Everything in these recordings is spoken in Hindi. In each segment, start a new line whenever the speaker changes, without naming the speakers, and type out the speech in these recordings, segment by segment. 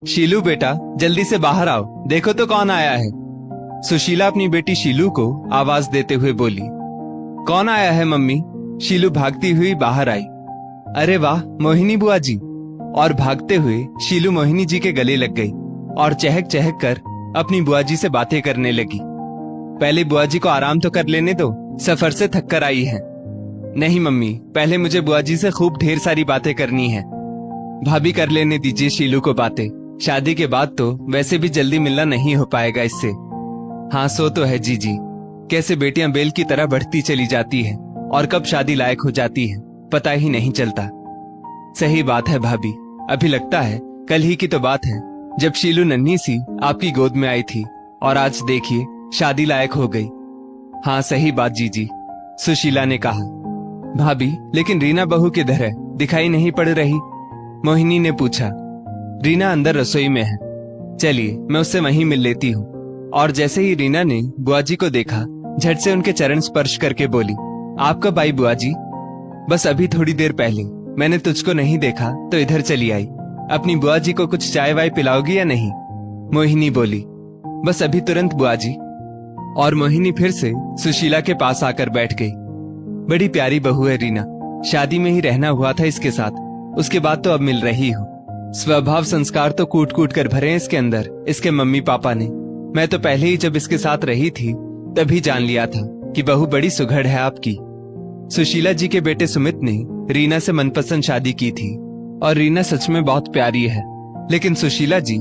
शीलू बेटा, जल्दी से बाहर आओ, देखो तो कौन आया है। सुशीला अपनी बेटी शीलू को आवाज देते हुए बोली। कौन आया है मम्मी? शीलू भागती हुई बाहर आई। अरे वाह, मोहिनी बुआ जी। और भागते हुए शीलू मोहिनी जी के गले लग गई और चहक चहक कर अपनी बुआ जी से बातें करने लगी। पहले बुआ जी को आराम तो कर लेने दो, सफर से थक कर आई है। नहीं मम्मी, पहले मुझे बुआ जी से खूब ढेर सारी बातें करनी है। भाभी कर लेने दीजिए शीलू को बातें, शादी के बाद तो वैसे भी जल्दी मिलना नहीं हो पाएगा इससे। हाँ सो तो है जीजी, कैसे बेटियां बेल की तरह बढ़ती चली जाती है और कब शादी लायक हो जाती है पता ही नहीं चलता। सही बात है भाभी, अभी लगता है कल ही की तो बात है जब शीलू नन्ही सी आपकी गोद में आई थी और आज देखिए शादी लायक हो गई। हाँ सही बात जीजी, सुशीला ने कहा। भाभी लेकिन रीना बहू किधर है, दिखाई नहीं पड़ रही? मोहिनी ने पूछा। रीना अंदर रसोई में है, चलिए मैं उससे वहीं मिल लेती हूँ। और जैसे ही रीना ने बुआ जी को देखा, झट से उनके चरण स्पर्श करके बोली, आप कब आई बुआ जी? बस अभी थोड़ी देर पहले, मैंने तुझको नहीं देखा तो इधर चली आई। अपनी बुआ जी को कुछ चाय वाय पिलाओगी या नहीं? मोहिनी बोली। बस अभी तुरंत बुआ जी। और मोहिनी फिर से सुशीला के पास आकर बैठ गई। बड़ी प्यारी बहू है रीना, शादी में ही रहना हुआ था इसके साथ, उसके बाद तो अब मिल रही हो। स्वभाव संस्कार तो कूट कूट कर भरे हैं इसके अंदर, इसके मम्मी पापा ने। मैं तो पहले ही जब इसके साथ रही थी तभी जान लिया था कि बहू बड़ी सुघड़ है आपकी। सुशीला जी के बेटे सुमित ने रीना से मनपसंद शादी की थी और रीना सच में बहुत प्यारी है, लेकिन सुशीला जी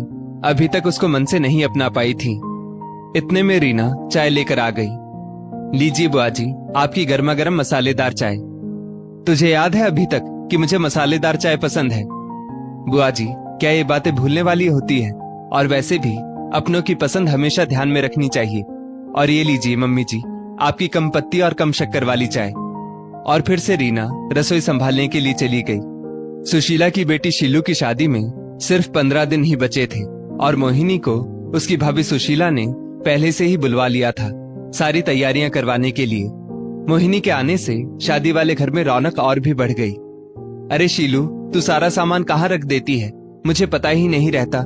अभी तक उसको मन से नहीं अपना पाई थी। इतने में रीना चाय लेकर आ गई। लीजिए बुआ जी, आपकी गर्मा गर्म मसालेदार चाय। तुझे याद है अभी तक कि मुझे मसालेदार चाय पसंद है? बुआ जी, क्या ये बातें भूलने वाली होती है? और वैसे भी अपनों की पसंद हमेशा ध्यान में रखनी चाहिए। और ये लीजिए मम्मी जी, आपकी कम पत्ती और कम शक्कर वाली चाय। और फिर से रीना रसोई संभालने के लिए चली गई। सुशीला की बेटी शीलू की शादी में सिर्फ 15 दिन ही बचे थे और मोहिनी को उसकी भाभी सुशीला ने पहले से ही बुलवा लिया था सारी तैयारियां करवाने के लिए। मोहिनी के आने से शादी वाले घर में रौनक और भी बढ़ गई। अरे शीलू, तू सारा सामान कहाँ रख देती है? मुझे पता ही नहीं रहता